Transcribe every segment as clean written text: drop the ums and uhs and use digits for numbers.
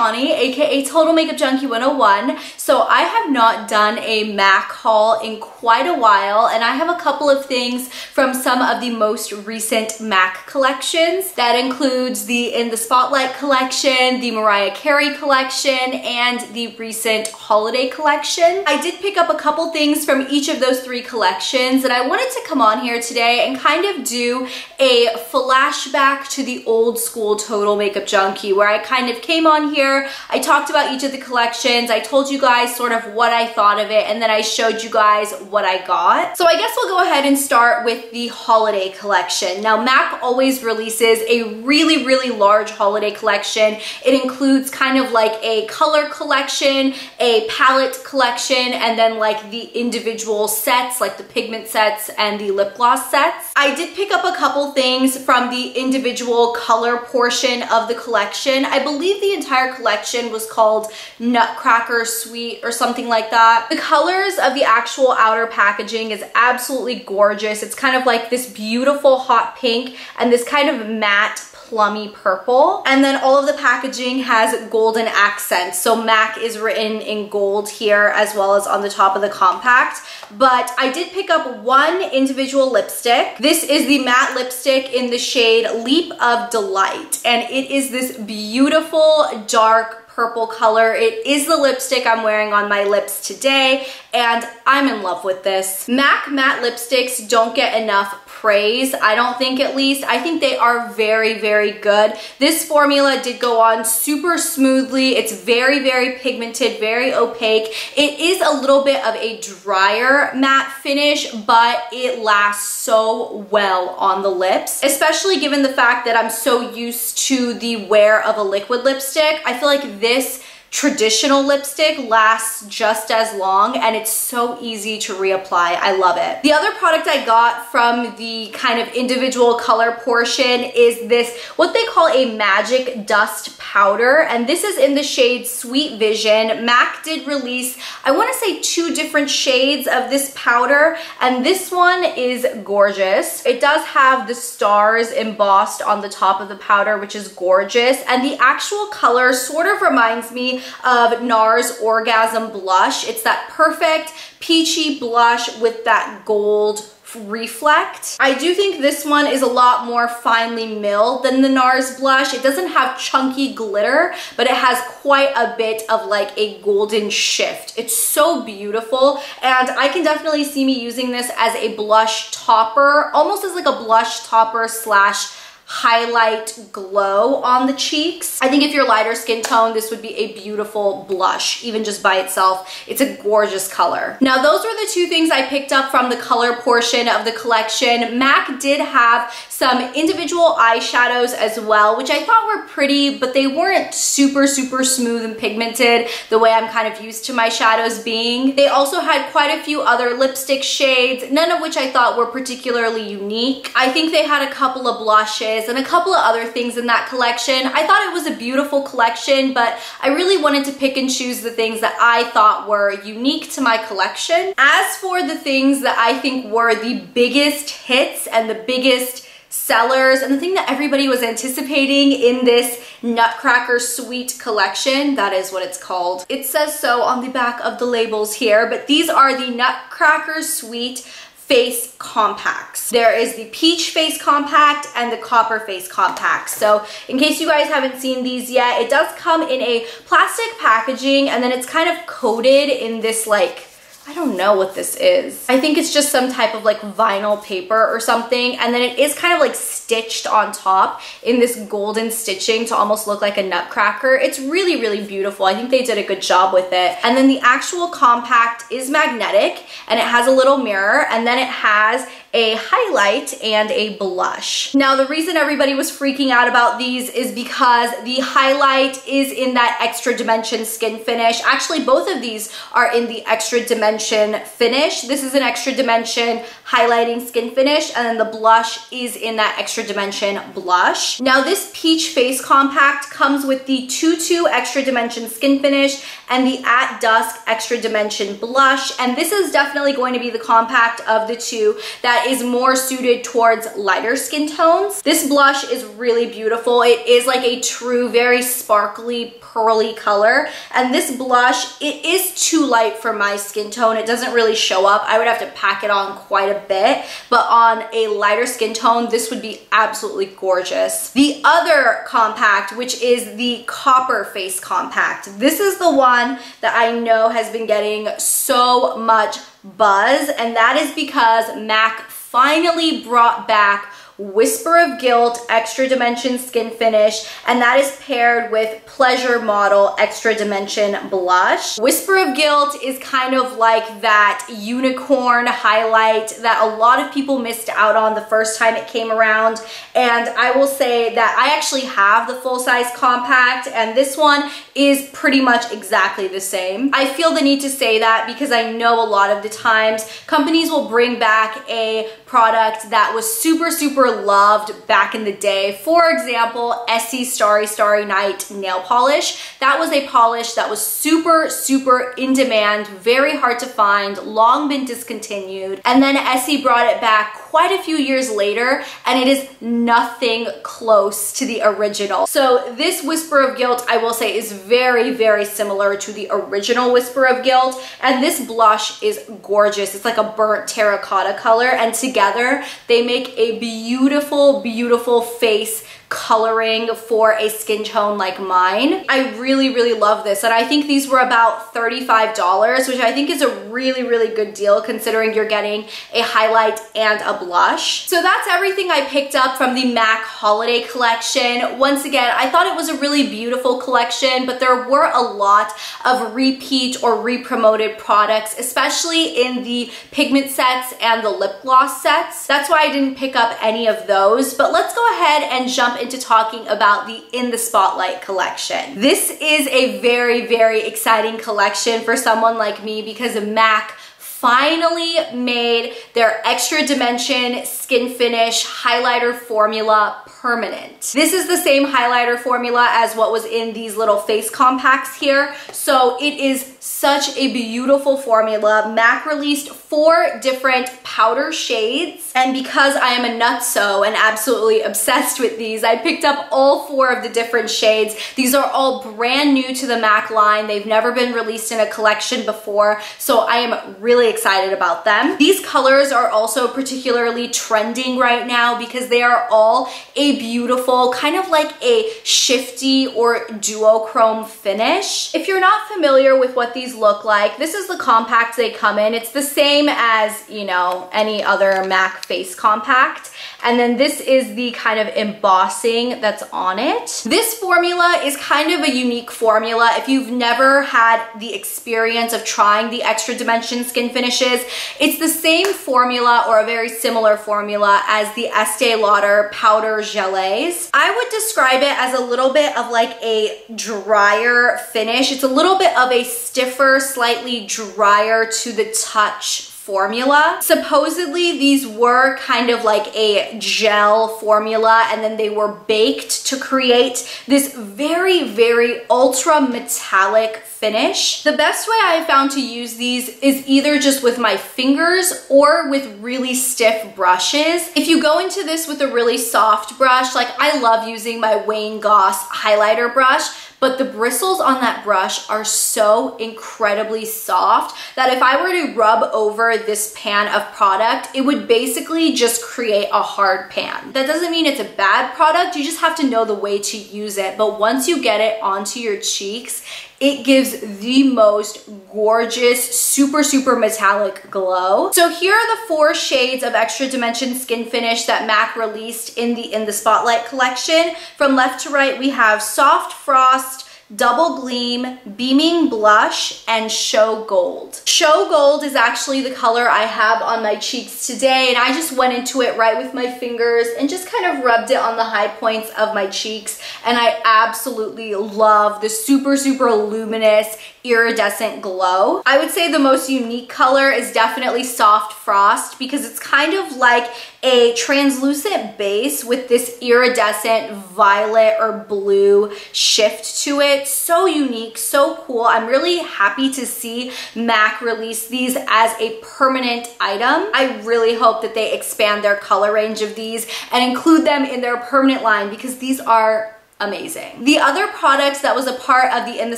Eshani, aka Total Makeup Junkie 101. So I have not done a MAC haul in quite a while, and I have a couple of things from some of the most recent MAC collections. That includes the In the Spotlight collection, the Mariah Carey collection, and the recent holiday collection. I did pick up a couple things from each of those three collections, and I wanted to come on here today and kind of do a flashback to the old school Total Makeup Junkie, where I kind of came on here, I talked about each of the collections, I told you guys sort of what I thought of it, and then I showed you guys what I got. So I guess we'll go ahead and start with the holiday collection. Now MAC always releases a really, really large holiday collection. It includes kind of like a color collection, a palette collection, and then like the individual sets, like the pigment sets and the lip gloss sets. I did pick up a couple things from the individual color portion of the collection. I believe the entire collection was called Nutcracker Sweet or something like that. The colors of the actual outer packaging is absolutely gorgeous. It's kind of like this beautiful hot pink and this kind of matte plummy purple, and then all of the packaging has golden accents. So MAC is written in gold here as well as on the top of the compact. But I did pick up one individual lipstick. This is the matte lipstick in the shade Leap of Delight, and it is this beautiful dark purple color. It is the lipstick I'm wearing on my lips today, and I'm in love with this. MAC matte lipsticks don't get enough praise, I don't think, at least. I think they are very, very good. This formula did go on super smoothly. It's very, very pigmented, very opaque. It is a little bit of a drier matte finish, but it lasts so well on the lips, especially given the fact that I'm so used to the wear of a liquid lipstick. I feel like this traditional lipstick lasts just as long, and it's so easy to reapply. I love it. The other product I got from the kind of individual color portion is this, what they call a magic dust powder, and this is in the shade Sweet Vision. MAC did release, I want to say, two different shades of this powder, and this one is gorgeous. It does have the stars embossed on the top of the powder, which is gorgeous, and the actual color sort of reminds me of NARS Orgasm Blush. It's that perfect peachy blush with that gold reflect. I do think this one is a lot more finely milled than the NARS blush. It doesn't have chunky glitter, but it has quite a bit of like a golden shift. It's so beautiful, and I can definitely see me using this as a blush topper, almost as like a blush topper slash highlight glow on the cheeks. I think if you're lighter skin tone, this would be a beautiful blush, even just by itself. It's a gorgeous color. Now, those were the two things I picked up from the color portion of the collection. MAC did have some individual eyeshadows as well, which I thought were pretty, but they weren't super, super smooth and pigmented the way I'm kind of used to my shadows being. They also had quite a few other lipstick shades, none of which I thought were particularly unique. I think they had a couple of blushes and a couple of other things in that collection. I thought it was a beautiful collection, but I really wanted to pick and choose the things that I thought were unique to my collection. As for the things that I think were the biggest hits and the biggest sellers, and the thing that everybody was anticipating in this Nutcracker Sweet collection, that is what it's called. It says so on the back of the labels here, but these are the Nutcracker Sweet face compacts. There is the peach face compact and the copper face compact. So in case you guys haven't seen these yet, it does come in a plastic packaging, and then it's kind of coated in this, like, I don't know what this is. I think it's just some type of like vinyl paper or something, and then it is kind of like stitched on top in this golden stitching to almost look like a nutcracker. It's really, really beautiful. I think they did a good job with it. And then the actual compact is magnetic, and it has a little mirror, and then it has a highlight and a blush. Now, the reason everybody was freaking out about these is because the highlight is in that extra dimension skin finish. Actually, both of these are in the extra dimension finish. This is an extra dimension highlighting Skinfinish, and then the blush is in that Extra Dimension blush. Now this peach face compact comes with the Tutu Extra Dimension Skinfinish and the At Dusk Extra Dimension blush, and this is definitely going to be the compact of the two that is more suited towards lighter skin tones. This blush is really beautiful. It is like a true, very sparkly, pearly color, and this blush, it is too light for my skin tone. It doesn't really show up. I would have to pack it on quite a bit, but on a lighter skin tone, this would be absolutely gorgeous. The other compact, which is the Copper Face Compact, this is the one that I know has been getting so much buzz, and that is because MAC finally brought back Whisper of Guilt Extra Dimension Skinfinish, and that is paired with Pleasure Model Extra Dimension Blush. Whisper of Guilt is kind of like that unicorn highlight that a lot of people missed out on the first time it came around, and I will say that I actually have the full-size compact, and this one is pretty much exactly the same. I feel the need to say that because I know a lot of the times companies will bring back a product that was super loved back in the day. For example, Essie Starry Starry Night nail polish. That was a polish that was super in demand, very hard to find, long been discontinued, and then Essie brought it back quite a few years later, and it is nothing close to the original. So this Whisper of Guilt, I will say, is very similar to the original Whisper of Guilt, and this blush is gorgeous. It's like a burnt terracotta color, and together they make a beautiful face coloring for a skin tone like mine. I really love this, and I think these were about $35, which I think is a really good deal considering you're getting a highlight and a blush. So that's everything I picked up from the MAC holiday collection. Once again, I thought it was a really beautiful collection, but there were a lot of repeat or re-promoted products, especially in the pigment sets and the lip gloss sets. That's why I didn't pick up any of those, but let's go ahead and jump into talking about the In the Spotlight collection. This is a very exciting collection for someone like me because MAC finally made their Extra Dimension Skinfinish highlighter formula permanent. This is the same highlighter formula as what was in these little face compacts here, so it is such a beautiful formula. MAC released 4 different powder shades, and because I am a nutso and absolutely obsessed with these, I picked up all 4 of the different shades. These are all brand new to the MAC line. They've never been released in a collection before, so I am really excited about them. These colors are also particularly trending right now because they are all a beautiful, kind of like a shifty or duochrome finish. If you're not familiar with what these look like, this is the compact they come in. It's the same as, you know, any other MAC face compact. And then this is the kind of embossing that's on it. This formula is kind of a unique formula. If you've never had the experience of trying the Extra Dimension skin finishes, it's the same formula or a very similar formula as the Estee Lauder powder gelées. I would describe it as a little bit of like a drier finish. It's a little bit of a stiffer, slightly drier to the touch formula. Supposedly these were kind of like a gel formula, and then they were baked to create this very ultra metallic finish. The best way I found to use these is either just with my fingers or with really stiff brushes. If you go into this with a really soft brush, like I love using my Wayne Goss highlighter brush, but the bristles on that brush are so incredibly soft that if I were to rub over this pan of product, it would basically just create a hard pan. That doesn't mean it's a bad product, you just have to know the way to use it. But once you get it onto your cheeks, it gives the most gorgeous, super metallic glow. So here are the 4 shades of Extra Dimension Skin Finish that MAC released in the Spotlight collection. From left to right, we have Soft Frost, Double-Gleam, Beaming Blush, and Show Gold. Show Gold is actually the color I have on my cheeks today, and I just went into it right with my fingers and just kind of rubbed it on the high points of my cheeks, and I absolutely love the super luminous iridescent glow. I would say the most unique color is definitely Soft Frost, because it's kind of like a translucent base with this iridescent violet or blue shift to it. So unique, so cool. I'm really happy to see MAC release these as a permanent item. I really hope that they expand their color range of these and include them in their permanent line, because these are amazing. The other products that was a part of the In the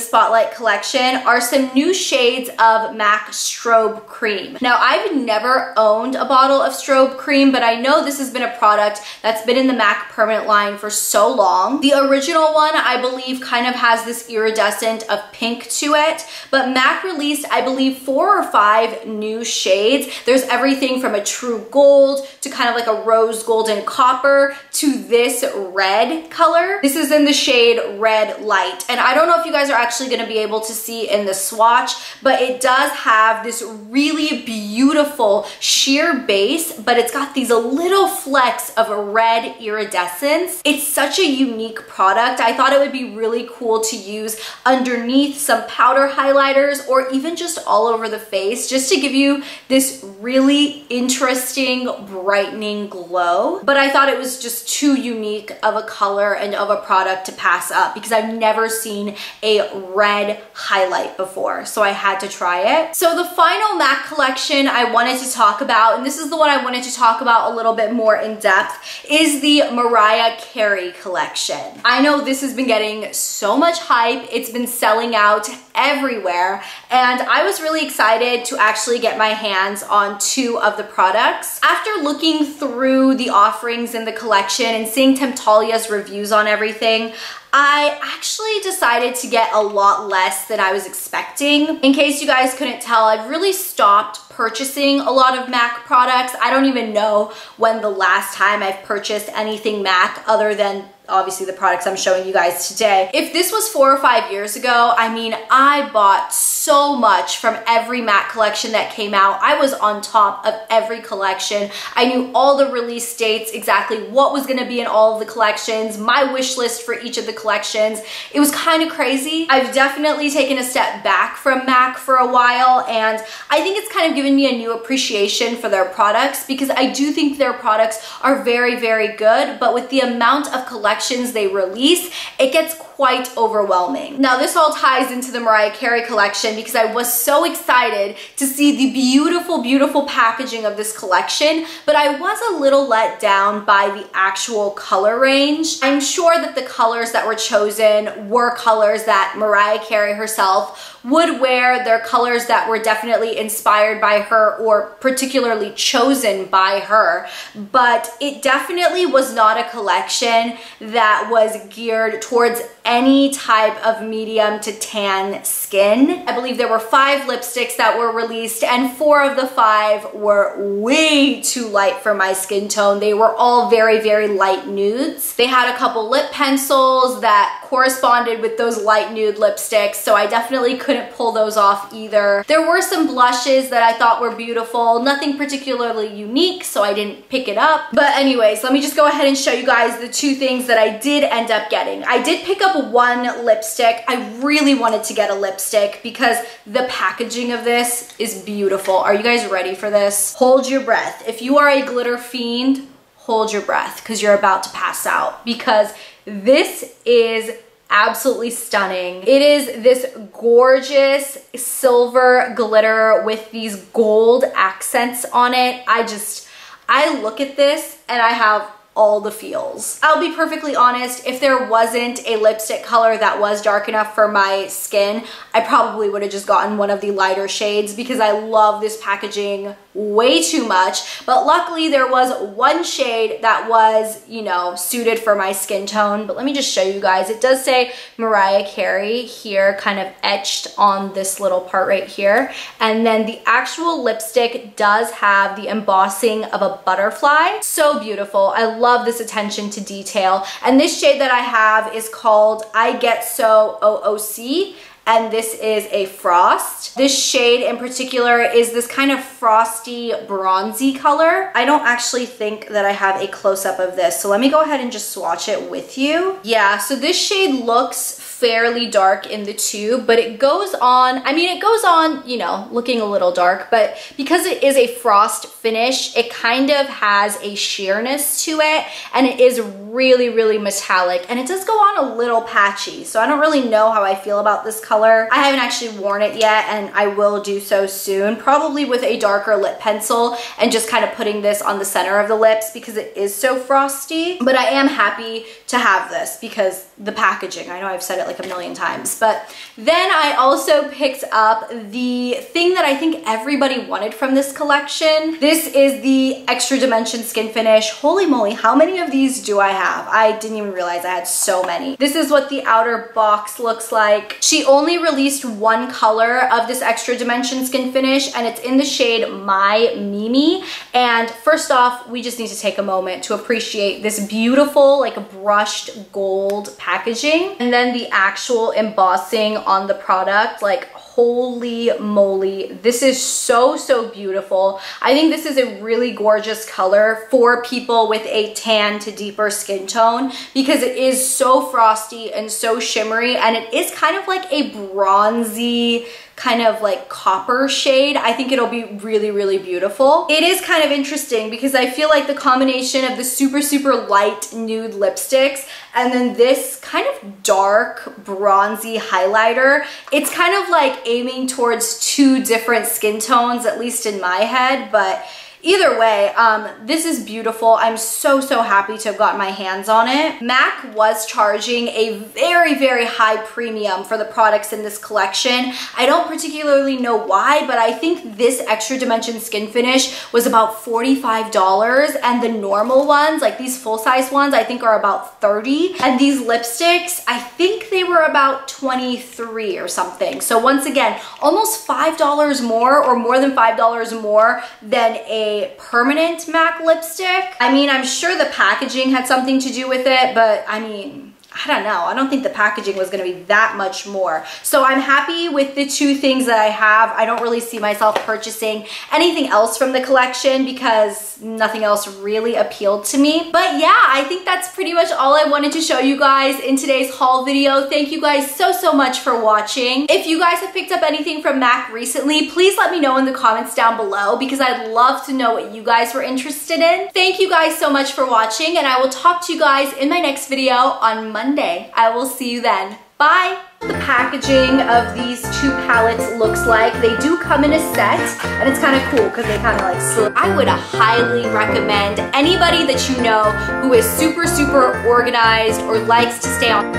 Spotlight collection are some new shades of MAC Strobe Cream. Now, I've never owned a bottle of Strobe Cream, but I know this has been a product that's been in the MAC permanent line for so long. The original one, I believe, kind of has this iridescent of pink to it, but MAC released, I believe, 4 or 5 new shades. There's everything from a true gold to kind of like a rose golden copper to this red color. This is in the shade Redlite, and I don't know if you guys are actually going to be able to see in the swatch, but it does have this really beautiful sheer base, but it's got these little flecks of a red iridescence. It's such a unique product. I thought it would be really cool to use underneath some powder highlighters or even just all over the face, just to give you this really interesting brightening glow. But I thought it was just too unique of a color and of a product to pass up, because I've never seen a red highlight before, so I had to try it. So the final MAC collection I wanted to talk about, and this is the one I wanted to talk about a little bit more in depth, is the Mariah Carey collection. I know this has been getting so much hype. It's been selling out everywhere, and I was really excited to actually get my hands on 2 of the products. After looking through the offerings in the collection and seeing Temptalia's reviews on everything, I actually decided to get a lot less than I was expecting. In case you guys couldn't tell, I've really stopped purchasing a lot of MAC products. I don't even know when the last time I've purchased anything MAC other than obviously the products I'm showing you guys today. If this was 4 or 5 years ago, I mean, I bought so much from every MAC collection that came out. I was on top of every collection. I knew all the release dates, exactly what was gonna be in all of the collections, my wish list for each of the collections. It was kind of crazy. I've definitely taken a step back from MAC for a while, and I think it's kind of given me a new appreciation for their products, because I do think their products are very good, but with the amount of collections they release, it gets quite overwhelming. Now, this all ties into the Mariah Carey collection, because I was so excited to see the beautiful packaging of this collection, but I was a little let down by the actual color range. I'm sure that the colors that were chosen were colors that Mariah Carey herself would wear. They're colors that were definitely inspired by her or particularly chosen by her, but it definitely was not a collection that was geared towards any type of medium to tan skin. I believe there were 5 lipsticks that were released, and 4 of the 5 were way too light for my skin tone. They were all very light nudes. They had a couple lip pencils that corresponded with those light nude lipsticks, so I definitely couldn't pull those off either. There were some blushes that I thought were beautiful, nothing particularly unique, so I didn't pick it up. But anyways, let me just go ahead and show you guys the 2 things that I did end up getting. I did pick up 1 lipstick. I really wanted to get a lipstick because the packaging of this is beautiful. Are you guys ready for this? Hold your breath. If you are a glitter fiend, hold your breath, because you're about to pass out, because this is absolutely stunning. It is this gorgeous silver glitter with these gold accents on it. I look at this and I have all the feels. I'll be perfectly honest, if there wasn't a lipstick color that was dark enough for my skin, I probably would have just gotten one of the lighter shades, because I love this packaging way too much, but luckily there was one shade that was, you know, suited for my skin tone. But let me just show you guys. It does say Mariah Carey here, kind of etched on this little part right here. And then the actual lipstick does have the embossing of a butterfly. So beautiful. I love this attention to detail. And this shade that I have is called I Get So OOC. And this is a frost. This shade in particular is this kind of frosty bronzy color. I don't actually think that I have a close-up of this, so let me go ahead and just swatch it with you. Yeah, so this shade looks fairly dark in the tube, but it goes on, I mean, it goes on, you know, looking a little dark, but because it is a frost finish, it kind of has a sheerness to it, and it is really, really metallic, and it does go on a little patchy, so I don't really know how I feel about this color. I haven't actually worn it yet, and I will do so soon, probably with a darker lip pencil, and just kind of putting this on the center of the lips because it is so frosty. But I am happy to have this because the packaging, I know I've said it like a million times. But then I also picked up the thing that I think everybody wanted from this collection. This is the Extra Dimension Skinfinish. Holy moly, how many of these do I have? I didn't even realize I had so many. This is what the outer box looks like. She only released one color of this Extra Dimension Skinfinish, and it's in the shade My Mimi. And first off, we just need to take a moment to appreciate this beautiful, like, brushed gold packaging, and then the actual embossing on the product. Like, holy moly, this is so, so beautiful. I think this is a really gorgeous color for people with a tan to deeper skin tone because it is so frosty and so shimmery, and it is kind of like a bronzy, kind of like copper shade. I think it'll be really, really beautiful. It is kind of interesting because I feel like the combination of the super, super light nude lipsticks and then this kind of dark bronzy highlighter, it's kind of like aiming towards two different skin tones, at least in my head. But either way, this is beautiful. I'm so, so happy to have gotten my hands on it. MAC was charging a very, very high premium for the products in this collection. I don't particularly know why, but I think this Extra Dimension Skinfinish was about $45, and the normal ones, like these full-size ones, I think are about $30. And these lipsticks, I think they were about $23 or something. So once again, almost $5 more, or more than $5 more than a permanent MAC lipstick. I mean, I'm sure the packaging had something to do with it, but I mean, I don't know. I don't think the packaging was going to be that much more. So I'm happy with the two things that I have. I don't really see myself purchasing anything else from the collection because nothing else really appealed to me. But yeah, I think that's pretty much all I wanted to show you guys in today's haul video. Thank you guys so, so much for watching. If you guys have picked up anything from MAC recently, please let me know in the comments down below because I'd love to know what you guys were interested in. Thank you guys so much for watching, and I will talk to you guys in my next video on Monday. I will see you then. Bye! The packaging of these two palettes looks like. They do come in a set, and it's kind of cool because they kind of like slip. I would highly recommend anybody that you know who is super, super organized or likes to stay on